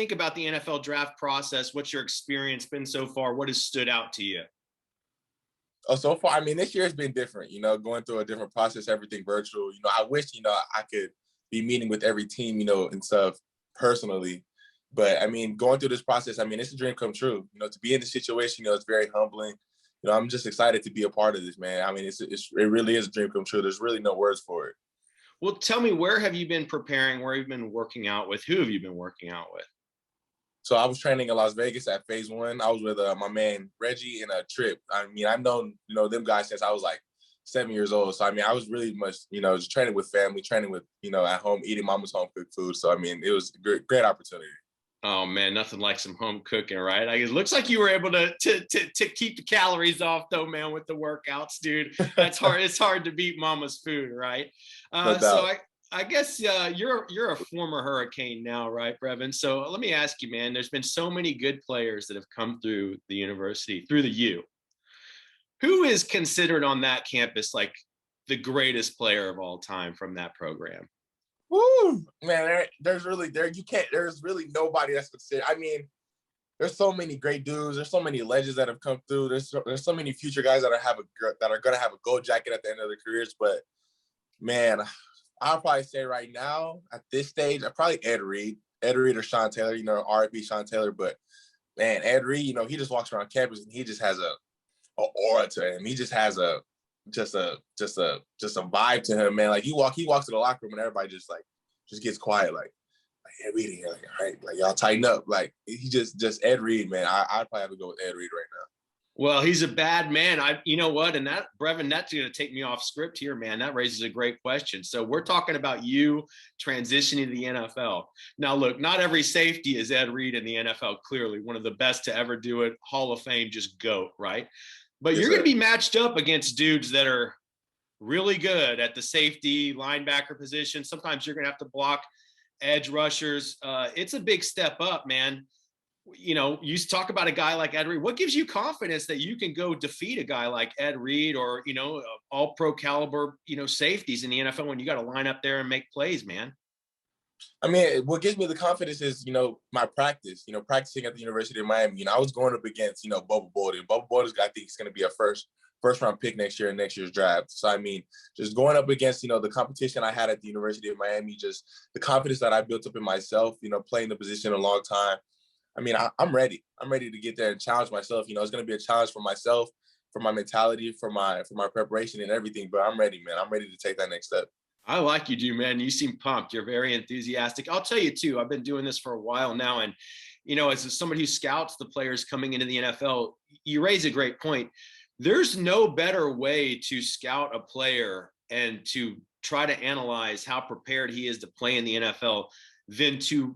think about the NFL draft process? What's your experience been so far? What has stood out to you? Oh, so far, I mean, this year has been different, going through a different process, everything virtual. I wish, I could be meeting with every team, and stuff personally. But I mean, going through this process, I mean, it's a dream come true. To be in this situation, it's very humbling. I'm just excited to be a part of this, man. I mean, it really is a dream come true. There's really no words for it. Well, tell me, where have you been preparing? Where have you been working out with? Who have you been working out with? So I was training in Las Vegas at phase 1. I was with my man Reggie and a Trip. I mean, I've known, them guys since I was like 7 years old. So, I mean, I was really much, just training with family, training with, at home, eating mama's home cooked food. So, I mean, it was a great opportunity. Oh man, nothing like some home cooking, right? It looks like you were able to keep the calories off, though, man, with the workouts, dude. That's hard. It's hard to beat mama's food, right? No doubt. So I guess you're a former Hurricane now, right, Brevin? So let me ask you, man. There's been so many good players that have come through the university, through the U. Who is considered on that campus like the greatest player of all time from that program? Woo, man, there's really nobody that's considered. I mean, there's so many great dudes. There's so many legends that have come through. There's so many future guys that are going to have a gold jacket at the end of their careers. But man, I'll probably say right now at this stage, probably Ed Reed or Sean Taylor. R.I.P. Sean Taylor. But man, Ed Reed, he just walks around campus and he just has a aura to him. He just has just a vibe to him, man. Like he walks to the locker room and everybody just gets quiet, like Ed Reed here, like, all right, like y'all tighten up. Like he just Ed Reed, man. I'd probably have to go with Ed Reed right now. Well, he's a bad man. You know what? And that, Brevin, that's going to take me off script here, man. That raises a great question. So we're talking about you transitioning to the NFL. Now, look, not every safety is Ed Reed in the NFL. Clearly, one of the best to ever do it. Hall of Fame, just GOAT, right? But you're going to be matched up against dudes that are really good at the safety, linebacker position. Sometimes you're going to have to block edge rushers. It's a big step up, man. You talk about a guy like Ed Reed. What gives you confidence that you can go defeat a guy like Ed Reed or, all pro caliber, safeties in the NFL when you got to line up there and make plays, man? I mean, what gives me the confidence is, my practice, practicing at the University of Miami. I was going up against, Bubba Bolden. Bubba Bolden, I think, is going to be a first round pick next year in next year's draft. So, I mean, just going up against, the competition I had at the University of Miami, just the confidence that I built up in myself, playing the position a long time. I mean, I'm ready. I'm ready to get there and challenge myself. It's going to be a challenge for myself, for my mentality, for my preparation and everything. But I'm ready, man. I'm ready to take that next step. I like you, dude, man. You seem pumped. You're very enthusiastic. I'll tell you, too, I've been doing this for a while now. And, as somebody who scouts the players coming into the NFL, you raise a great point. There's no better way to scout a player and to try to analyze how prepared he is to play in the NFL than to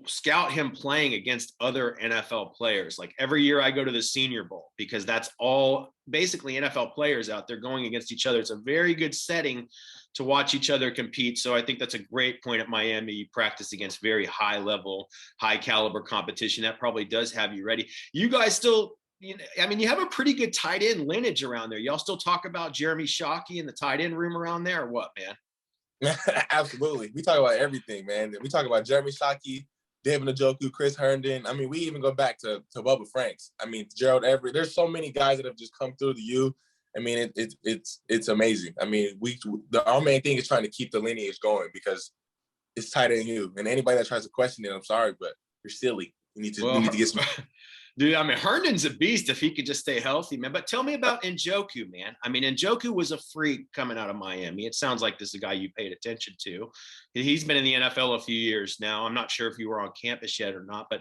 scout him playing against other NFL players. Like every year I go to the Senior Bowl because that's all basically NFL players out there going against each other. It's a very good setting to watch each other compete. So I think that's a great point at Miami. You practice against very high level, high caliber competition. That probably does have you ready. You guys still, you have a pretty good tight end lineage around there. Y'all still talk about Jeremy Shockey in the tight end room around there or what, man? Absolutely. We talk about everything, man. We talk about Jeremy Shockey, David Njoku, Chris Herndon. I mean, we even go back to Bubba Franks. I mean, Gerald Everett. There's so many guys that have just come through the U. I mean, it's amazing. I mean, our main thing is trying to keep the lineage going because it's tight end U. And anybody that tries to question it, I'm sorry, but you're silly. You need to get some. Dude, I mean, Herndon's a beast if he could just stay healthy, man. But tell me about Njoku, man. I mean, Njoku was a freak coming out of Miami. It sounds like this is a guy you paid attention to. He's been in the NFL a few years now. I'm not sure if you were on campus yet or not, but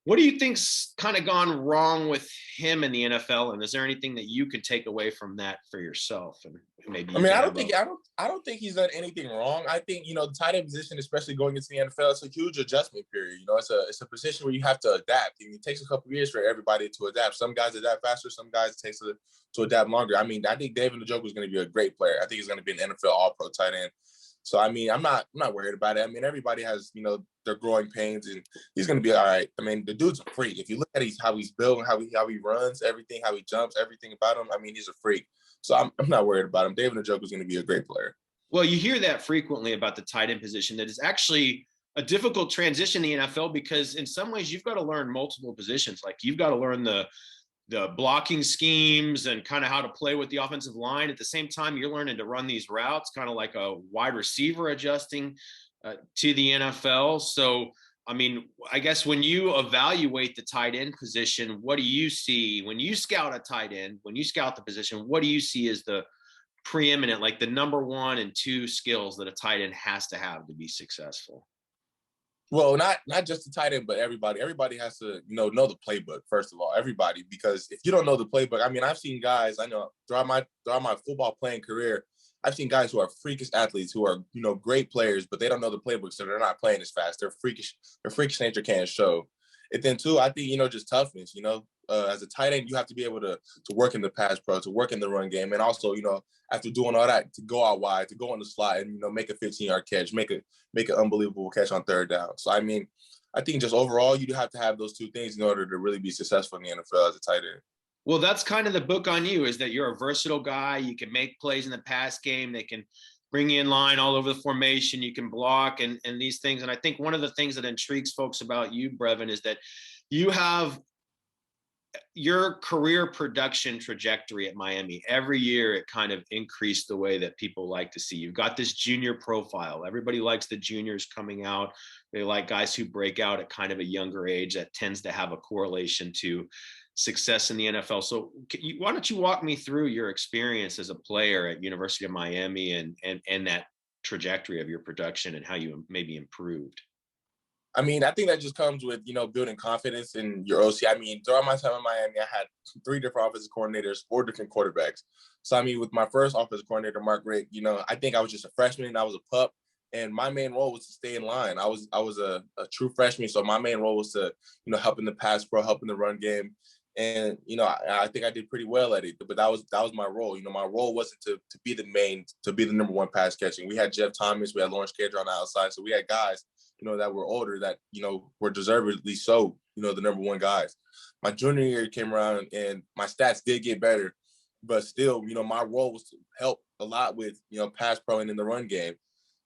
what do you think's kind of gone wrong with him in the NFL? And is there anything that you could take away from that for yourself? And maybe I don't think he's done anything wrong. I think, the tight end position, especially going into the NFL, it's a huge adjustment period. It's a position where you have to adapt. I mean, it takes a couple of years for everybody to adapt. Some guys adapt faster, some guys it takes to adapt longer. I mean, I think David Njoku is going to be a great player. I think he's going to be an NFL All-Pro tight end. So, I mean, I'm not worried about it. I mean, everybody has, their growing pains, and he's going to be all right. I mean, the dude's a freak. If you look at how he's built and how he runs, everything, how he jumps, everything about him, I mean, he's a freak. So I'm not worried about him. David Njoku is going to be a great player. Well, you hear that frequently about the tight end position, that is actually a difficult transition in the NFL because in some ways you've got to learn multiple positions. Like you've got to learn the blocking schemes and kind of how to play with the offensive line. At the same time, you're learning to run these routes, kind of like a wide receiver adjusting to the NFL. So, I mean, I guess when you evaluate the tight end position, what do you see when you scout a tight end, when you scout the position, what do you see as the preeminent, like the number 1 and 2 skills that a tight end has to have to be successful? Well, not just the tight end, but everybody. Everybody has to, know the playbook, first of all. Everybody, because if you don't know the playbook, I mean, I've seen guys, I know throughout my football playing career, I've seen guys who are freakish athletes, who are, great players, but they don't know the playbook, so they're not playing as fast. Their freakish nature can't show. And then two, I think, just toughness, as a tight end, you have to be able to work in the pass pro, to work in the run game. And also, after doing all that, to go out wide, to go on the slide and, make a 15-yard catch, make an unbelievable catch on third down. So, I mean, I think just overall, you do have to have those two things in order to really be successful in the NFL as a tight end. Well, that's kind of the book on you, is that you're a versatile guy. You can make plays in the pass game. They can bring you in line all over the formation. You can block and these things. And I think one of the things that intrigues folks about you, Brevin, is that you have your career production trajectory at Miami. Every year it kind of increased the way that people like to see. You've got this junior profile. Everybody likes the juniors coming out. They like guys who break out at kind of a younger age. That tends to have a correlation to success in the NFL. So why don't you walk me through your experience as a player at University of Miami and that trajectory of your production and how you maybe improved? I mean, I think that just comes with, building confidence in your OC. I mean, throughout my time in Miami, I had 3 different offensive coordinators, 4 different quarterbacks. So, I mean, with my first offensive coordinator, Mark Richt, I think I was just a freshman. I was a pup. And my main role was to stay in line. I was a true freshman. So my main role was to, help in the pass pro, help in the run game. And, I think I did pretty well at it, but that was my role. My role wasn't to be the number 1 pass catching. We had Jeff Thomas, we had Lawrence Cadre on the outside. So we had guys, that were older that, were deservedly so, the number 1 guys. My junior year came around and my stats did get better, but still, my role was to help a lot with, pass pro and in the run game.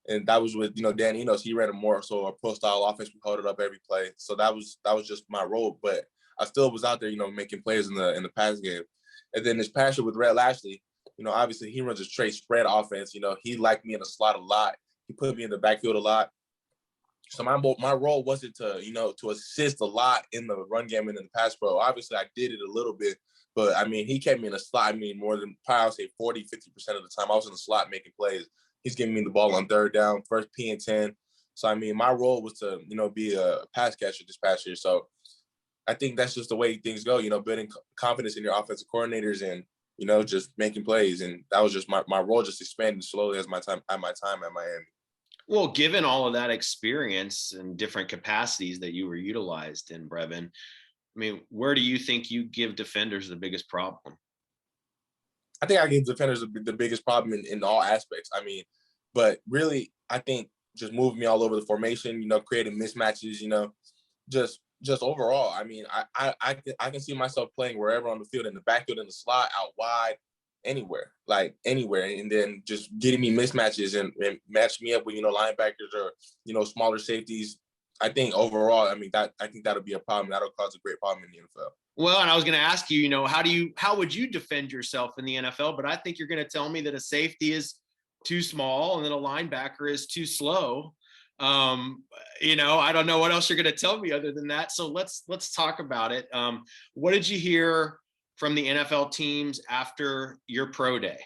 And that was with, Dan Enos. He ran a more so a pro style offense. We held it up every play. So that was just my role. But I still was out there, making plays in the pass game. And then this past year with Red Lashley, obviously he runs a straight spread offense. He liked me in the slot a lot. He put me in the backfield a lot. So my role wasn't to, to assist a lot in the run game and in the pass pro. Obviously I did it a little bit, but I mean, he kept me in the slot. I mean, more than probably I would say 40, 50% of the time I was in the slot making plays. He's giving me the ball on third down, first P and 10. So, I mean, my role was to, be a pass catcher this past year. So I think that's just the way things go, building confidence in your offensive coordinators and, just making plays. And that was just my role just expanded slowly as my time at Miami. Well, given all of that experience and different capacities that you were utilized in, Brevin, I mean, where do you think you give defenders the biggest problem? I think I give defenders the biggest problem in all aspects. I mean, but really, I think just moving me all over the formation, creating mismatches, just overall. I mean, I can see myself playing wherever on the field, in the backfield, in the slot, out wide, anywhere, and then just getting me mismatches and match me up with, linebackers or, smaller safeties. I think overall, I think that'll be a problem. That'll cause a great problem in the NFL. Well, and I was going to ask you, how would you defend yourself in the NFL? But I think you're going to tell me that a safety is too small and then a linebacker is too slow. I don't know what else you're going to tell me other than that. So let's talk about it. What did you hear from the NFL teams after your pro day?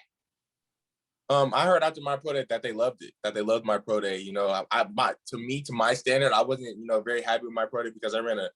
I heard after my pro day that they loved it, that they loved my pro day. To my standard, I wasn't, very happy with my pro day because I ran a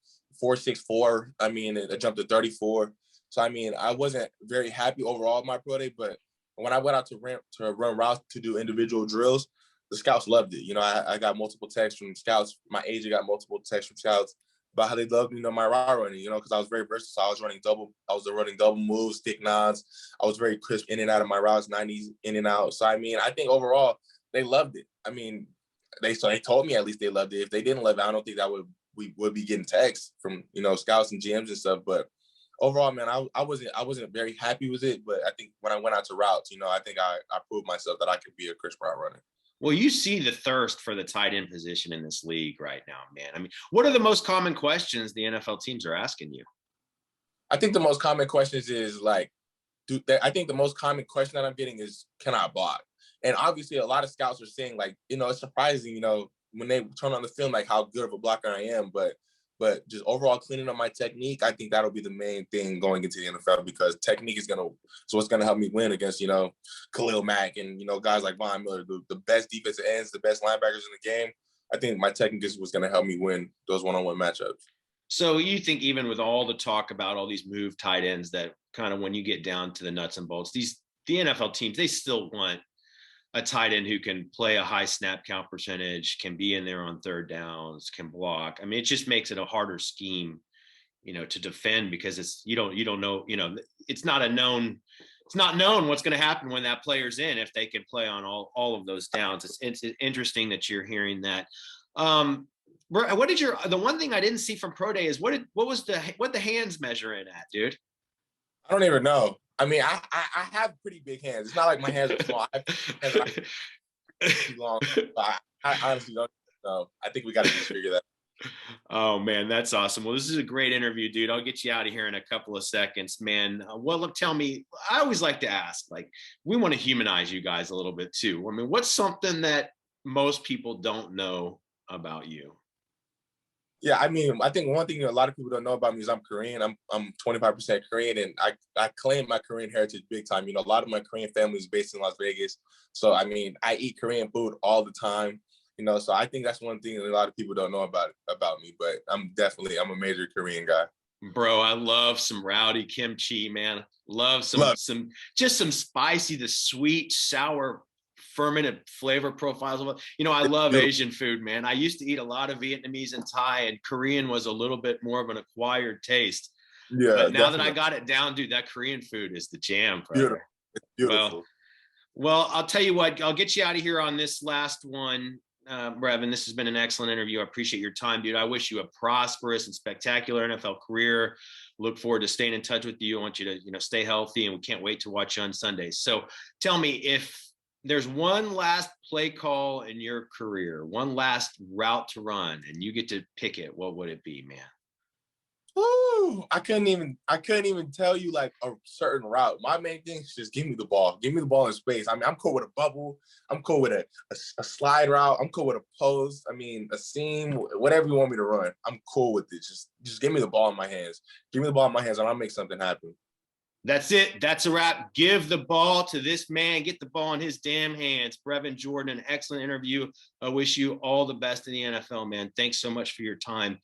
4.64. I mean, I jumped to 34. So, I mean, I wasn't very happy overall with my pro day, but when I went out to run routes to do individual drills, the scouts loved it. I got multiple texts from scouts. My agent got multiple texts from scouts about how they loved, my route running, because I was very versatile. I was running double moves, stick nods. I was very crisp in and out of my routes, 90s in and out. So, I mean, I think overall they loved it. I mean, they told me at least they loved it. If they didn't love it, I don't think we would be getting texts from, scouts and GMs and stuff. But overall, man, I wasn't very happy with it. But I think when I went out to routes, I think I proved myself that I could be a crisp route runner. Well, you see the thirst for the tight end position in this league right now, man. I mean, what are the most common questions the NFL teams are asking you? I think the most common questions is like, I think the most common question that I'm getting is, can I block? And obviously a lot of scouts are saying like, it's surprising, when they turn on the film, like how good of a blocker I am, but just overall cleaning up my technique, I think that'll be the main thing going into the NFL, because technique is what's going to help me win against, Khalil Mack and, guys like Von Miller, the best defensive ends, the best linebackers in the game. I think my technique is what's going to help me win those one-on-one matchups. So you think even with all the talk about all these move tight ends, that kind of when you get down to the nuts and bolts, the NFL teams, they still want a tight end who can play a high snap count percentage, can be in there on third downs, can block. I mean, it just makes it a harder scheme, to defend, because you don't know, it's not known what's going to happen when that player's in, if they can play on all of those downs. It's interesting that you're hearing that. What did the one thing I didn't see from Pro Day is what the hands measure in at, dude? I don't even know. I mean, I have pretty big hands. It's not like my hands are small. I have hands too long. I honestly don't know. I think we got to just figure that out. Oh man, that's awesome. Well, this is a great interview, dude. I'll get you out of here in a couple of seconds, man. Well, look, tell me, I always like to ask, like, we want to humanize you guys a little bit too. I mean, what's something that most people don't know about you? Yeah, I mean, I think one thing a lot of people don't know about me is I'm Korean. I'm 25% Korean, and I claim my Korean heritage big time. A lot of my Korean family is based in Las Vegas. So, I mean, I eat Korean food all the time, so I think that's one thing that a lot of people don't know about me, but I'm a major Korean guy. Bro, I love some rowdy kimchi, man. Love some spicy, the sweet, sour, fermented flavor profiles. I love Asian food, man. I used to eat a lot of Vietnamese and Thai, and Korean was a little bit more of an acquired taste. Yeah, but now that I got it down, dude, that Korean food is the jam. Beautiful. It's beautiful. Well, I'll tell you what, I'll get you out of here on this last one. Brevin, this has been an excellent interview. I appreciate your time, dude. I wish you a prosperous and spectacular NFL career. Look forward to staying in touch with you. I want you to, stay healthy, and we can't wait to watch you on Sundays. So tell me, if there's one last play call in your career, one last route to run, and you get to pick it, what would it be, man? Ooh, I couldn't even tell you like a certain route. My main thing is just give me the ball. Give me the ball in space. I mean, I'm cool with a bubble. I'm cool with a slide route. I'm cool with a post. I mean, a seam, whatever you want me to run. I'm cool with it. Just give me the ball in my hands. Give me the ball in my hands, and I'll make something happen. That's it. That's a wrap. Give the ball to this man. Get the ball in his damn hands. Brevin Jordan, an excellent interview. I wish you all the best in the NFL, man. Thanks so much for your time.